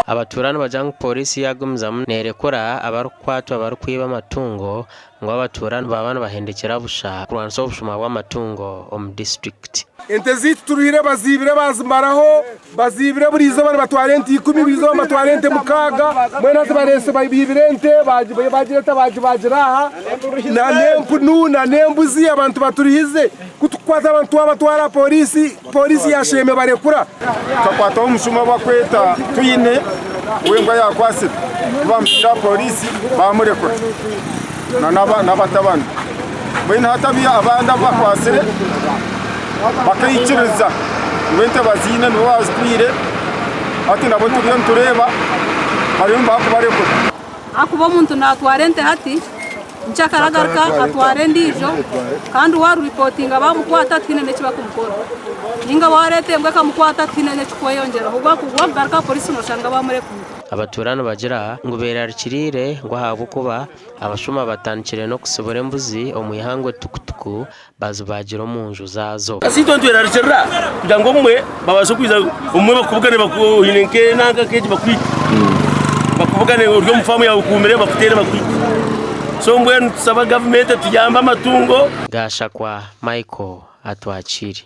abaturano bajang polisi yagumzamu nerekora abarukwatu abarukwiba amatungo ngo abaturano babana bahendekera busha kurwanso bushuma bw'amatungo om district. Ente zitu turuhire bazibire bazimaraho bazibire burizo bana batwarente 10 burizo batwarente mukaga mwena tabarese bayibirente bagireta bagiraha na nempu nuna nembuzi abantu baturihize kutukwata abantu abatwara polisi yasheme barekura kakwata umushuma bakweta tuyine wengwa yakwase bamshira polisi bamurekura n'abatabana mwena hatabiya abanda bakwasire bakayiciriza wente bazina no wazwire ati nabo turiyo tureba bariyo bakubarekura akuba umuntu natwarente hati nchakaragarka atwarende ijo kandi waru reporting abamukwata tinene kibakumukora ninga warete mbwe kamukwata tinene kikoyongera ubwo kugaruka polisi no shanga bamurekura. Abaturano bagira ngo berarikirire ngo habo kuba abashuma batankire no kusubura embuzi omuyihangwe tukutuku bazubagira mu nju zazo asito nterarikira kugira ngo mwe babashe kwiza umwe bakubugane bakuhineke nanga keje bakwita bakubugane uryo mfamu yawe kumire bakutere bakwita so mbwe tusaba government tuyamba amatungo Gashakwa Michael atwakiri.